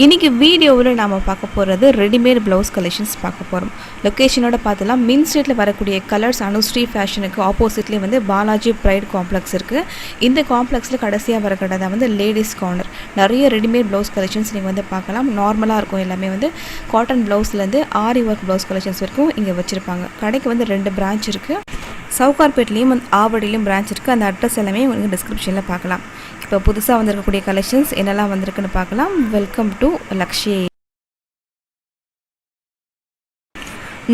இன்றைக்கி வீடியோவில் நாம் பார்க்க போகிறது ரெடிமேட் ப்ளவுஸ் கலெக்ஷன்ஸ் பார்க்க போகிறோம். லொக்கேஷனோட பார்த்தலாம் மின் ஸ்ட்ரீட்டில் வரக்கூடிய கலர்ஸ் அனுஸ்ரீ ஃபேஷனுக்கு ஆப்போசிட்லேயே வந்து பாலாஜி ப்ரைட் காம்ப்ளெக்ஸ் இருக்குது. இந்த காம்ப்ளெக்ஸில் கடைசியாக வர கடை தான் வந்து லேடிஸ் கார்னர். நிறைய ரெடிமேட் ப்ளவுஸ் கலெக்ஷன்ஸ் நீங்கள் வந்து பார்க்கலாம். நார்மலாக இருக்கும், எல்லாமே வந்து காட்டன் ப்ளவுஸ்லேருந்து ஆரி ஒர்க் ப்ளவுஸ் கலெக்ஷன்ஸ் வரைக்கும் இங்கே வச்சுருப்பாங்க. கடைக்கு வந்து 2 பிரான்ச் இருக்குது. சவுகார்பேட்லேயும் ஆவடியிலையும் பிரான்ச் இருக்குது. அந்த அட்ரஸ் எல்லாமே உங்களுக்கு டிஸ்கிரிப்ஷனில் பார்க்கலாம். இப்போ புதுசாக வந்திருக்கக்கூடிய கலெக்ஷன்ஸ் என்னெல்லாம் வந்திருக்குன்னு பார்க்கலாம். Welcome to லக்ஷி.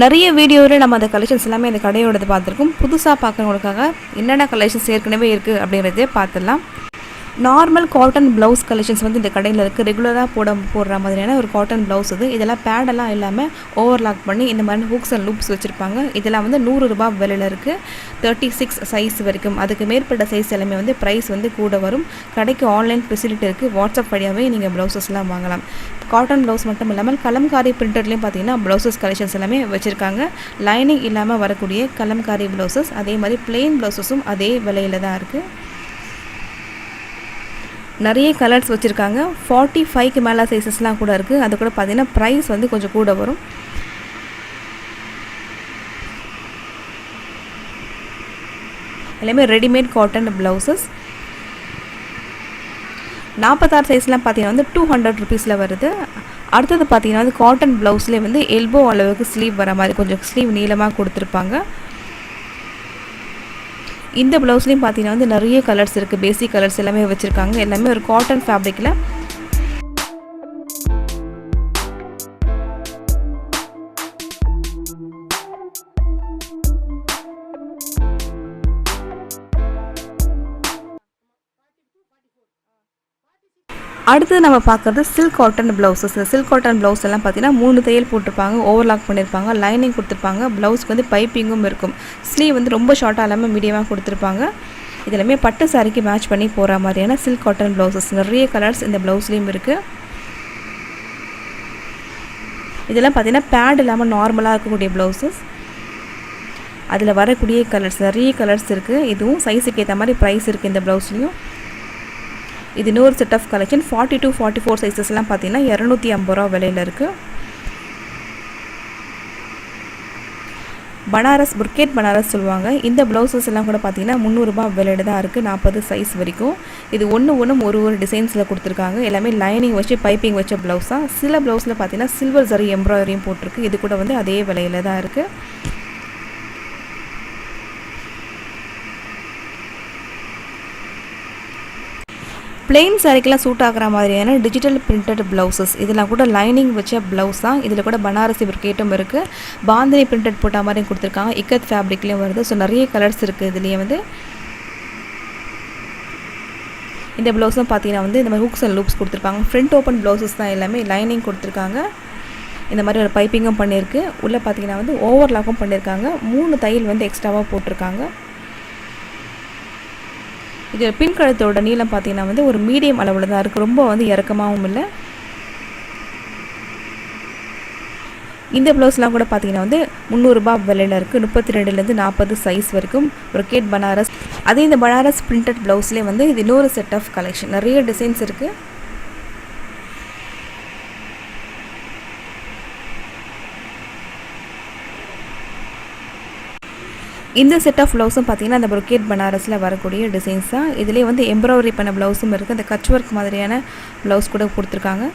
நிறைய வீடியோவில் நம்ம அந்த கலெக்ஷன்ஸ் எல்லாமே அந்த கடையோடது பார்த்துருக்கோம். புதுசாக பார்க்குறவங்களுக்காக என்னென்ன கலெக்ஷன்ஸ் ஏற்கனவே இருக்குது அப்படிங்கிறதே பார்த்துடலாம். நார்மல் காட்டன் ப்ளவுஸ் கலெக்ஷன்ஸ் வந்து இந்த கடையில் இருக்குது. ரெகுலராக போடுற மாதிரியான ஒரு காட்டன் ப்ளவுஸ் இது. இதெல்லாம் பேடெல்லாம் இல்லாமல் ஓவர்லாக் பண்ணி இந்த மாதிரி ஹூக்ஸ் அண்ட் லூப்ஸ் வச்சுருப்பாங்க. இதெல்லாம் வந்து 100 ரூபாய் விலையில் இருக்குது. 36 சைஸ் வரைக்கும், அதுக்கு மேற்பட்ட சைஸ் எல்லாமே வந்து ப்ரைஸ் வந்து கூட வரும். கடைக்கு ஆன்லைன் ஃபெசிலிட்டி இருக்குது. வாட்ஸ்அப் வழியாகவே நீங்கள் ப்ளவுசஸ்லாம் வாங்கலாம். காட்டன் ப்ளவுஸ் மட்டும் இல்லாமல் கலம்காரி பிரிண்டட்லேயும் பார்த்தீங்கன்னா ப்ளவுசஸ் கலெக்ஷன்ஸ் எல்லாமே வச்சுருக்காங்க. லைனிங் இல்லாமல் வரக்கூடிய கலம்காரி ப்ளவுசஸ், அதே மாதிரி பிளெயின் ப்ளவுசஸும் அதே விலையில் தான் இருக்குது. நிறைய கலர்ஸ் வச்சுருக்காங்க. 45க்கு மேலே சைஸஸ்லாம் கூட இருக்குது. அது கூட பார்த்திங்கன்னா ப்ரைஸ் வந்து கொஞ்சம் கூட வரும். எல்லாமே ரெடிமேட் காட்டன் ப்ளவுசஸ். 46 சைஸ்லாம் பார்த்தீங்கன்னா வந்து 200 ருபீஸில் வருது. அடுத்தது பார்த்தீங்கன்னா வந்து காட்டன் ப்ளவுஸ்லேயே வந்து எல்போ அளவுக்கு ஸ்லீவ் வர மாதிரி கொஞ்சம் ஸ்லீவ் நீளமாக கொடுத்துருப்பாங்க. இந்த ப்ளவுஸ்லேயும் பார்த்தீங்கன்னா வந்து நிறைய கலர்ஸ் இருக்குது. பேசிக் கலர்ஸ் எல்லாமே வச்சுருக்காங்க. எல்லாமே ஒரு காட்டன் ஃபேப்ரிக்கில். அடுத்தது நம்ம பார்க்குறது silk cotton blouses. Silk cotton blouse எல்லாம் பார்த்தீங்கன்னா 3 தையல் போட்டிருப்பாங்க, ஓவர்லாக் பண்ணியிருப்பாங்க, லைனிங் கொடுத்துருப்பாங்க. ப்ளவுஸ்க்கு வந்து பைப்பிங்கும் இருக்கும். ஸ்லீவ் வந்து ரொம்ப ஷார்ட்டாக இல்லாமல் மீடியமாக கொடுத்துருப்பாங்க. இதெல்லாமே பட்டு சாரிக்கு மேட்ச் பண்ணி போகிற மாதிரியான சில்க் காட்டன் ப்ளவுசஸ். நிறைய கலர்ஸ் இந்த ப்ளவுஸ்லேயும் இருக்குது. இதெல்லாம் பார்த்தீங்கன்னா பேட் இல்லாமல் நார்மலாக இருக்கக்கூடிய ப்ளவுசஸ். அதில் வரக்கூடிய கலர்ஸ் நிறைய கலர்ஸ் இருக்குது. இதுவும் சைஸுக்கு ஏற்ற மாதிரி ப்ரைஸ் இருக்குது இந்த ப்ளவுஸ்லேயும். இது இன்னொரு செட் ஆஃப் கலெக்ஷன். 42, 44 சைஸஸ்லாம் பார்த்தீங்கன்னா 250 ரூபா விலையில் இருக்குது. பனாரஸ் புர்கேட் பனாரஸ் சொல்லுவாங்க. இந்த ப்ளவுசஸ் எல்லாம் கூட பார்த்தீங்கன்னா 300 ரூபாய் விலையில் தான் இருக்குது. 40 சைஸ் வரைக்கும். இது ஒன்று ஒரு டிசைன்ஸில் கொடுத்துருக்காங்க. எல்லாமே லைனிங் வச்சு பைப்பிங் வச்ச ப்ளவுஸாக. சில ப்ளவுஸில் பார்த்தீங்கன்னா சில்வர் ஜரி எம்ப்ராய்டரியும் போட்டிருக்கு. இது கூட வந்து அதே விலையில் தான் இருக்குது. பிளெயின் சாரிக்கெலாம் சூட் ஆகிற மாதிரியான டிஜிட்டல் பிரிண்டட் ப்ளவுசஸ். இதெல்லாம் கூட லைனிங் வச்ச ப்ளவுஸ் தான். இதில் கூட பனாரசி புர்கேட்டும் இருக்குது. பாந்தினி பிரிண்டட் போட்ட மாதிரியும் கொடுத்துருக்காங்க. இக்கத் ஃபேப்ரிக்லேயும் வருது. ஸோ நிறைய கலர்ஸ் இருக்குது இதுலேயே வந்து. இந்த ப்ளவுஸும் பார்த்தீங்கன்னா வந்து இந்த மாதிரி ஹூக்ஸ் அண்ட் லூப்ஸ் கொடுத்துருப்பாங்க. ஃப்ரண்ட் ஓப்பன் ப்ளவுசஸ் தான் எல்லாமே. லைனிங் கொடுத்துருக்காங்க. இந்த மாதிரி ஒரு பைப்பிங்கும் பண்ணியிருக்கு. உள்ளே பார்த்தீங்கன்னா வந்து ஓவர்லாக்கும் பண்ணியிருக்காங்க. 3 தையல் வந்து எக்ஸ்ட்ராவாக போட்டிருக்காங்க. இது பின் கழுத்தோட நீளம் பார்த்தீங்கன்னா வந்து ஒரு மீடியம் அளவில் தான் இருக்குது. ரொம்ப வந்து இறக்கமாகவும் இல்லை. இந்த ப்ளவுஸ்லாம் கூட பார்த்தீங்கன்னா வந்து 300 ரூபாய் விலையில் இருக்குது. 32லேருந்து 40 சைஸ் வரைக்கும் புர்கேட் பனாரஸ். அதே இந்த பனாரஸ் பிரிண்டட் ப்ளவுஸ்லேயே வந்து இது இன்னொரு செட் ஆஃப் கலெக்ஷன். நிறைய டிசைன்ஸ் இருக்குது. இந்த செட் ஆஃப் ப்ளவுஸும் பார்த்தீங்கன்னா அந்த புர்கேட் பனாரஸில் வரக்கூடிய டிசைன்ஸ் தான். இதிலே வந்து எம்ப்ராய்டரி பண்ண ப்ளவுஸும் இருக்குது. அந்த கட்ச் ஒர்க் மாதிரியான ப்ளவுஸ் கூட கொடுத்துருக்காங்க.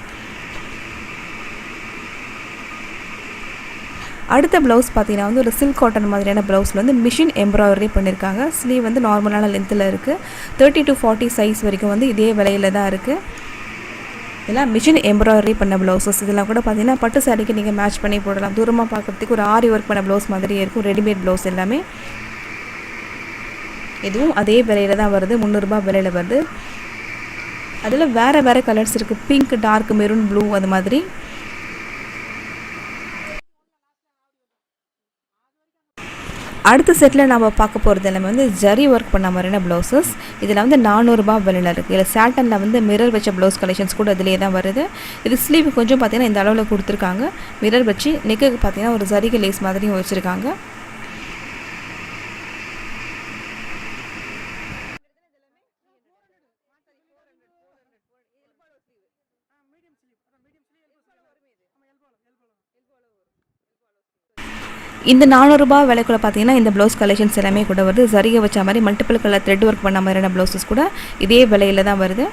அடுத்த ப்ளவுஸ் பார்த்தீங்கன்னா வந்து ஒரு சில்க் காட்டன் மாதிரியான ப்ளவுஸில் வந்து மிஷின் எம்ப்ராய்டரி பண்ணியிருக்காங்க. ஸ்லீவ் வந்து நார்மலான லென்த்தில் இருக்குது. 30 to 40 சைஸ் வரைக்கும் வந்து இதே விலையில் தான் இருக்குது. இதெல்லாம் மிஷின் எம்ப்ராய்டரி பண்ண ப்ளவுசஸ். இதெல்லாம் கூட பார்த்தீங்கன்னா பட்டு சாரிக்கு நீங்கள் மேட்ச் பண்ணி போடலாம். தூரமாக பார்க்குறதுக்கு ஒரு ஆரி ஒர்க் பண்ண ப்ளவுஸ் மாதிரியே இருக்கும். ரெடிமேட் ப்ளவுஸ் எல்லாமே. இதுவும் அதே விலையில் தான் வருது. 300 ரூபாய் விலையில் வருது. அதில் வேறு கலர்ஸ் இருக்குது. பிங்க், டார்க் மெரூன், ப்ளூ அது மாதிரி. அடுத்த செட்டில் நம்ம பார்க்க போகிறது எல்லாமே வந்து ஜரி ஒர்க் பண்ண மாதிரியான ப்ளவுசஸ். இதில் வந்து 400 ரூபாய் விலையில் இருக்குது. இதில் சாட்டனில் வந்து மிரர் வச்ச ப்ளவுஸ் கலெக்ஷன்ஸ் கூட இதிலே தான் வருது. இது ஸ்லீவ் கொஞ்சம் பார்த்தீங்கன்னா இந்த அளவில் கொடுத்துருக்காங்க. மிரர் வச்சு நெக்குக்கு பார்த்தீங்கன்னா ஒரு ஜரிகை லேஸ் மாதிரியும் வச்சுருக்காங்க. இந்த 400 ரூபாய் விலைக்குள்ள பார்த்தீங்கன்னா இந்த ப்ளவுஸ் கலெக்ஷன்ஸ் எல்லாமே கூட வருது. சரிகை வச்ச மாதிரி மல்டிபிள் கலர் த்ரெட் ஒர்க் பண்ண மாதிரியான ப்ளவுசஸ் கூட இதே விலையில தான் வருது.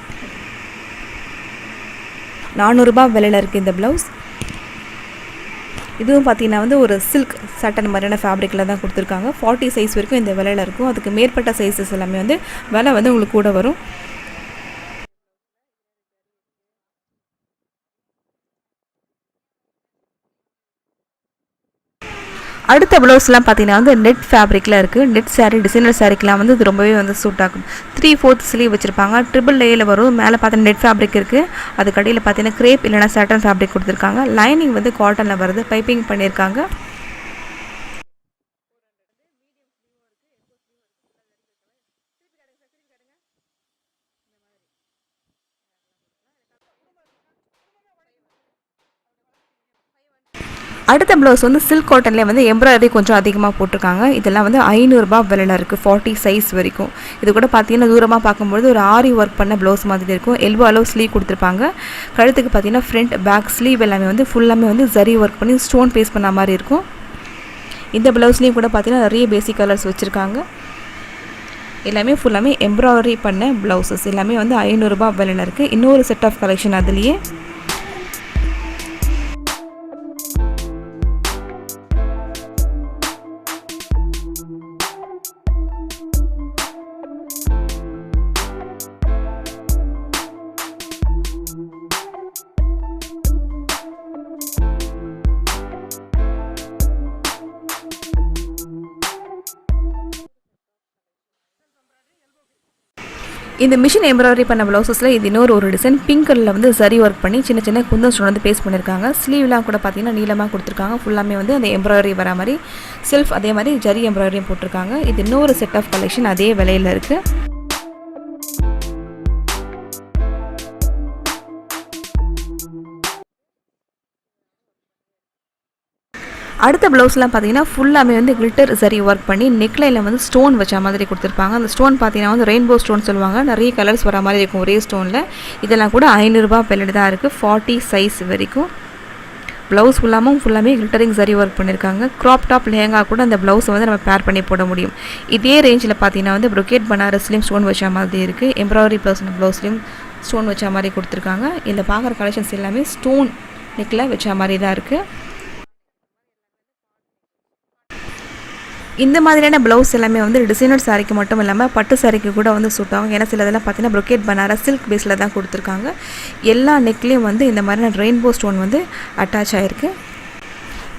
400 ரூபாய் விலையில் இருக்குது இந்த ப்ளவுஸ். இதுவும் பார்த்தீங்கன்னா வந்து ஒரு சில்க் சட்டன் மாதிரியான ஃபேப்ரிக்கில் தான் கொடுத்துருக்காங்க. 40 சைஸ் வரைக்கும் இந்த விலையில் இருக்கும். அதுக்கு மேற்பட்ட சைஸஸ் எல்லாமே வந்து விலை வந்து உங்களுக்கு கூட வரும். அடுத்த ப்ளவுஸ்லாம் பார்த்தீங்கன்னா வந்து நெட் ஃபேப்ரிக்கில் இருக்குது. நெட் சாரீ டிசைனர் சாரீக்கெலாம் வந்து இது ரொம்பவே வந்து சூட் ஆகும். 3/4 ஸ்லீவ் வச்சுருப்பாங்க. ட்ரிபிள் லேயில் வரும். மேலே பார்த்தீங்கன்னா நெட் ஃபேப்ரிக் இருக்குது. அதுக்கு அடியில் பார்த்தீங்கன்னா கிரேப் இல்லைனா சாட்டன் ஃபேப்ரிக் கொடுத்துருக்காங்க. லைனிங் வந்து காட்டனில் வருது. பைப்பிங் பண்ணியிருக்காங்க. அடுத்த ப்ளவுஸ் வந்து சில்க் காட்டன்லேயே வந்து எம்ப்ராய்டரி கொஞ்சம் அதிகமாக போட்டிருக்காங்க. இதெல்லாம் வந்து 500 ரூபாய் விலையில் இருக்குது. 40 சைஸ் வரைக்கும். இது கூட பார்த்தீங்கன்னா தூரமாக பார்க்கும்போது ஒரு ஆரி ஒர்க் பண்ண ப்ளவுஸ் மாதிரி இருக்கும். எல்போ அளவு ஸ்லீவ் கொடுத்துருப்பாங்க. கழுத்துக்கு பார்த்தீங்கன்னா ஃப்ரண்ட் பேக் ஸ்லீவ் எல்லாமே வந்து ஃபுல்லாமே வந்து ஜரி ஒர்க் பண்ணி ஸ்டோன் பேஸ்ட் பண்ண மாதிரி இருக்கும். இந்த ப்ளவுஸ்லேயும் கூட பார்த்தீங்கன்னா நிறைய பேசிக் கலர்ஸ் வச்சுருக்காங்க. எல்லாமே ஃபுல்லாமே எம்ப்ராய்டரி பண்ண ப்ளவுசஸ் எல்லாமே வந்து 500 ரூபாய் விலையில் இருக்குது. இன்னொரு செட் ஆஃப் கலெக்ஷன் அதுலேயே. இந்த மிஷின் எம்ப்ராய்டரி பண்ண ப்ளவுசஸில் இது இன்னொரு ஒரு டிசைன் பிங்க் கலரில் வந்து சரி ஒர்க் பண்ணி சின்ன சின்ன குந்தன் ஸ்டோன் வந்து பேஸ்ட் பண்ணியிருக்காங்க. ஸ்லீவ்லாம் கூட பார்த்தீங்கன்னா நீளமாக கொடுத்துருக்காங்க. ஃபுல்லாமே வந்து அந்த எம்ப்ராய்டரி வர மாதிரி செல்ஃப் அதே மாதிரி ஜரி எம்ப்ராய்டரியும் போட்டிருக்காங்க. இது இன்னொரு செட் ஆஃப் கலெக்ஷன் அதே விலையில் இருக்குது. அடுத்த ப்ளவுஸ்லாம் பார்த்தீங்கன்னா ஃபுல்லாமே வந்து கிளிட்டர் சரி ஒர்க் பண்ணி நெக்லைனில் வந்து ஸ்டோன் வச்ச மாதிரி கொடுத்துருப்பாங்க. அந்த ஸ்டோன் பார்த்தீங்கன்னா வந்து ரெயின்போ ஸ்டோன் சொல்லுவாங்க. நிறைய கலர்ஸ் வர மாதிரி இருக்கும் ஒரே ஸ்டோனில். இதெல்லாம் கூட 500 ரூபாய் விலையில் தான் இருக்குது. 40 சைஸ் வரைக்கும். ப்ளவுஸ் ஃபுல்லாமே கிளிட்டரிங் சரி ஒர்க் பண்ணியிருக்காங்க. க்ராப் டாப் லேங்கா கூட அந்த ப்ளவுஸை வந்து நம்ம பேர் பண்ணி போட முடியும். இதே ரேஞ்சில் பார்த்தீங்கன்னா வந்து ப்ரொக்கேட் பனாரஸ்லேயும் ஸ்டோன் வச்ச மாதிரி இருக்குது. எம்ப்ராய்டரி ப்ளவுஸ்லேயும் ஸ்டோன் வச்ச மாதிரி கொடுத்துருக்காங்க. இதில் பார்க்குற கலெக்ஷன்ஸ் எல்லாமே ஸ்டோன் நெக்கில் வச்ச மாதிரி தான் இருக்குது. இந்த மாதிரியான ப்ளவுஸ் எல்லாமே வந்து டிசைனர் சாரிக்கு மட்டும் இல்லாமல் பட்டு சாரிக்கு கூட வந்து சூட் ஆகும். ஏன்னா சில இதெல்லாம் பார்த்தீங்கன்னா ப்ரொக்கேட் பனாரஸ் சில்க் பேஸில் தான் கொடுத்துருக்காங்க. எல்லா நெக்லேயும் வந்து இந்த மாதிரியான ரெயின்போ ஸ்டோன் வந்து அட்டாச் ஆகிருக்கு.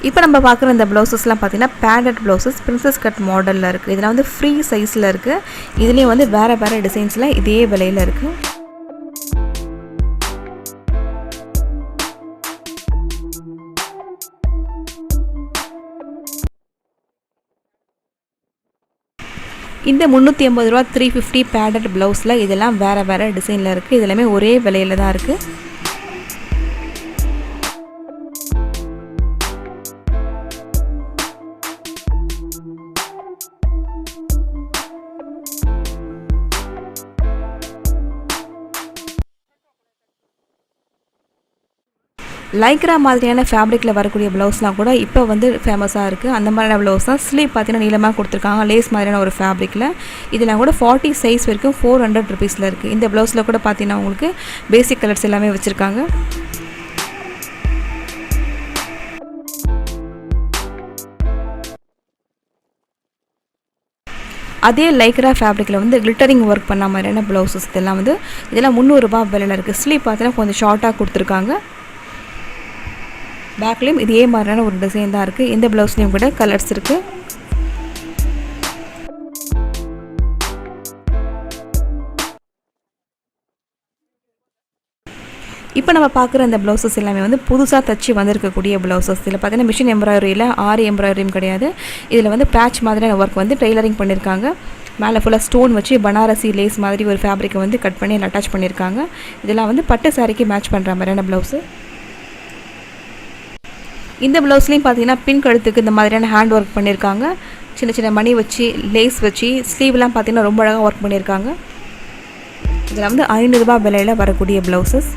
இப்போ நம்ம பார்க்குற இந்த ப்ளவுசஸ்லாம் பார்த்தீங்கன்னா பேடட் ப்ளவுசஸ் பிரின்சஸ் கட் மாடலில் இருக்குது. இதெல்லாம் வந்து ஃப்ரீ சைஸில் இருக்குது. இதுலேயும் வந்து வேறு டிசைன்ஸில் இதே விலையில் இருக்குது. இந்த 380 ரூபா 350 பேடட் ப்ளவுஸில் இதெல்லாம் வேறு டிசைனில் இருக்குது. இதெல்லாமே ஒரே விலையில் தான் இருக்குது. லைக்ரா மாதிரியான ஃபேப்ரிக்கில் வரக்கூடிய ப்ளவுஸ்லாம் கூட இப்போ வந்து ஃபேமஸாக இருக்குது. அந்த மாதிரியான ப்ளவுஸ் தான். ஸ்லீவ் பார்த்தீங்கன்னா நீளமாக கொடுத்துருக்காங்க. லேஸ் மாதிரியான ஒரு ஃபேப்ரிக்கில். இதெல்லாம் கூட 40 சைஸ் வரைக்கும் 400 ருபீஸில் இருக்குது. இந்த ப்ளவுஸில் கூட பார்த்தீங்கன்னா உங்களுக்கு பேசிக் கலர்ஸ் எல்லாமே வச்சுருக்காங்க. அதே லைக்ரா ஃபேப்ரிக்கில் வந்து கிளிட்டரிங் ஒர்க் பண்ண மாதிரியான ப்ளவுசஸ் இதெல்லாம் 300 ரூபாய் விலையில் இருக்குது. ஸ்லீவ் பார்த்தீங்கன்னா கொஞ்சம் ஷார்ட்டாக கொடுத்துருக்காங்க. பேக்லேயும் இதே மாதிரியான ஒரு டிசைன் தான் இருக்குது. இந்த ப்ளவுஸ்லேயும் கூட கலர்ஸ் இருக்குது. இப்போ நம்ம பார்க்குற இந்த ப்ளவுசஸ் எல்லாமே வந்து புதுசாக தச்சு வந்திருக்கக்கூடிய ப்ளவுசஸ். இதில் பார்த்தீங்கன்னா மிஷின் எம்ப்ராய்டரியில் ஆரி எம்ப்ராய்டரியும் கிடையாது. இதில் வந்து பேட்ச் மாதிரியான ஒர்க் வந்து டெய்லரிங் பண்ணியிருக்காங்க. மேலே ஃபுல்லாக ஸ்டோன் வச்சு பனாரசி லேஸ் மாதிரி ஒரு ஃபேப்ரிக்கை வந்து கட் பண்ணி அட்டாச் பண்ணியிருக்காங்க. இதெல்லாம் வந்து பட்டு சாரிக்கு மேட்ச் பண்ணுற மாதிரியான ப்ளவுஸு. இந்த ப்ளவுஸ்லேயும் பார்த்தீங்கன்னா பின் கழுத்துக்கு இந்த மாதிரியான ஹேண்ட் ஒர்க் பண்ணியிருக்காங்க. சின்ன சின்ன மணி வச்சு லேஸ் வச்சு ஸ்லீவ்லாம் பார்த்தீங்கன்னா ரொம்ப அழகாக ஒர்க் பண்ணியிருக்காங்க. இதில் வந்து 500 ரூபாய் விலையில் வரக்கூடிய ப்ளவுசஸ்.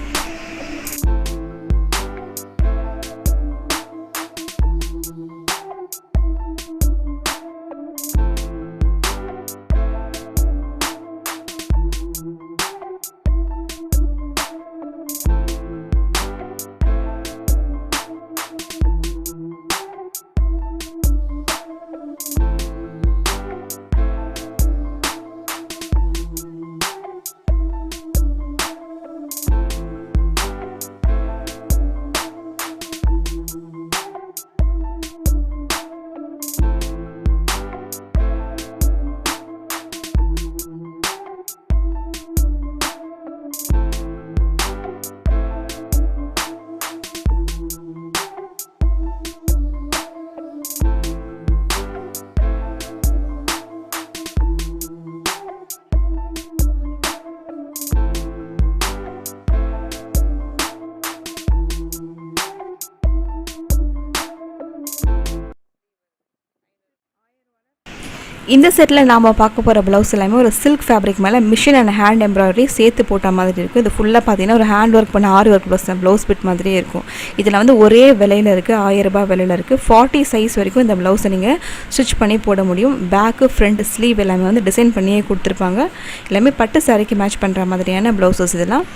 இந்த செட்டில் நாம் பார்க்க போகிற ப்ளவுஸ் எல்லாமே ஒரு சில்க் ஃபேப்ரிக் மேலே மிஷின் அண்ட் ஹேண்ட் எம்ப்ராய்டரி சேர்த்து போட்ட மாதிரி இருக்குது. இது ஃபுல்லாக பார்த்தீங்கன்னா ஒரு ஹேண்ட் ஒர்க் பண்ண ஆரி ஒர்க் ப்ளவுஸ் பிட் மாதிரியே இருக்கும். இதில் வந்து ஒரே விலையில் இருக்குது, 1000 ரூபாய் விலையில் இருக்குது. 40 சைஸ் வரைக்கும் இந்த ப்ளவுஸை நீங்கள் ஸ்டிச் பண்ணி போட முடியும். பேக்கு ஃப்ரண்ட் ஸ்லீவ் எல்லாமே வந்து டிசைன் பண்ணியே கொடுத்துருப்பாங்க. எல்லாமே பட்டு சாரிக்கு மேட்ச் பண்ணுற மாதிரியான ப்ளவுஸஸ் இதெல்லாம்.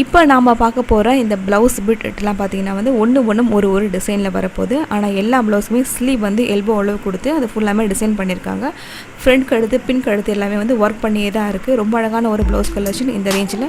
இப்போ நாம் பார்க்க போகிற இந்த ப்ளவுஸ் பிட்லாம் பார்த்தீங்கன்னா வந்து ஒன்று ஒரு டிசைனில் வரப்போகுது. ஆனால் எல்லா ப்ளவுஸுமே ஸ்லீவ் வந்து எல்போ அளவு கொடுத்து அது ஃபுல்லாமே டிசைன் பண்ணியிருக்காங்க. ஃப்ரண்ட் கழுத்து பின் கழுத்து எல்லாமே வந்து ஒர்க் பண்ணியே தான் இருக்குது. ரொம்ப அழகான ஒரு ப்ளவுஸ் கலெக்ஷன் இந்த ரேஞ்சில்.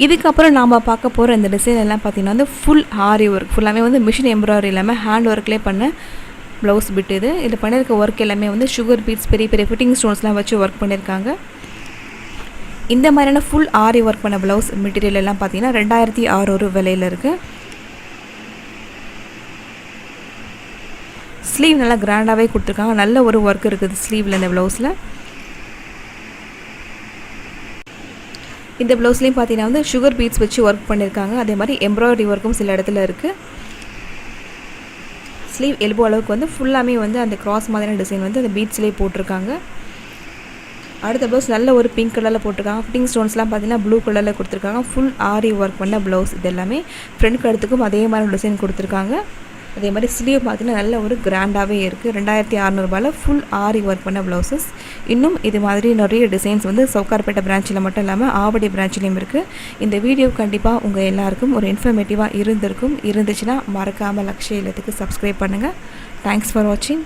இதுக்கப்புறம் நாம் பார்க்க போகிற இந்த டிசைன் எல்லாம் பார்த்திங்கன்னா வந்து ஃபுல் ஆரி ஒர்க், ஃபுல்லாமே வந்து மிஷின் எம்ப்ராய்டரி இல்லாமல் ஹேண்ட் ஒர்க்லேயே பண்ண ப்ளவுஸ் பிட் இது. இதில் பண்ணியிருக்க ஒர்க் எல்லாமே வந்து சுகர் பீட்ஸ், பெரிய பெரிய ஃபிட்டிங் ஸ்டோன்ஸ்லாம் வச்சு ஒர்க் பண்ணியிருக்காங்க. இந்த மாதிரியான ஃபுல் ஆரி ஒர்க் பண்ண ப்ளவுஸ் மெட்டீரியல் எல்லாம் பார்த்திங்கன்னா 2600 விலையில் இருக்குது. ஸ்லீவ் நல்லா கிராண்டாகவே கொடுத்துருக்காங்க. நல்ல ஒரு ஒர்க் இருக்குது ஸ்லீவில் இந்த ப்ளவுஸில். இந்த ப்ளவுஸ்லேயும் பார்த்தீங்கன்னா வந்து சுகர் பீட்ஸ் வச்சு ஒர்க் பண்ணியிருக்காங்க. அதே மாதிரி எம்ப்ராய்டரி ஒர்க்கும் சில இடத்துல இருக்குது. ஸ்லீவ் எல்போ அளவுக்கு வந்து ஃபுல்லாமே வந்து அந்த கிராஸ் மாதிரியான டிசைன் வந்து அந்த பீட்ஸ்லேயே போட்டிருக்காங்க. அடுத்த ப்ளவுஸ் நல்ல ஒரு பிங்க் கலரில் போட்டிருக்காங்க. ஃபிட்டிங் ஸ்டோன்ஸ்லாம் பார்த்தீங்கன்னா ப்ளூ கலரில் கொடுத்துருக்காங்க. ஃபுல் ஆரி ஒர்க் பண்ண ப்ளவுஸ் இது எல்லாமே. ஃப்ரண்ட் கழுத்துக்கும் அதே மாதிரி டிசைன் கொடுத்துருக்காங்க. அதே மாதிரி ஸ்லீவ் பார்த்தீங்கன்னா நல்ல ஒரு கிராண்டாகவே இருக்குது. 2600 ஃபுல் ஆரி ஒர்க் பண்ண ப்ளவுசஸ். இன்னும் இது மாதிரி நிறைய டிசைன்ஸ் வந்து சவுகார்பேட்டை பிரான்ச்சில் மட்டும் இல்லாமல் ஆவடி பிரான்ச்லேயும் இருக்குது. இந்த வீடியோ கண்டிப்பாக உங்கள் எல்லாருக்கும் ஒரு இன்ஃபர்மேட்டிவாக இருந்துச்சுன்னா மறக்காமல் லக்ஷ்ய இல்லத்துக்கு சப்ஸ்கிரைப் பண்ணுங்கள். தேங்க்ஸ் ஃபார் வாட்சிங்.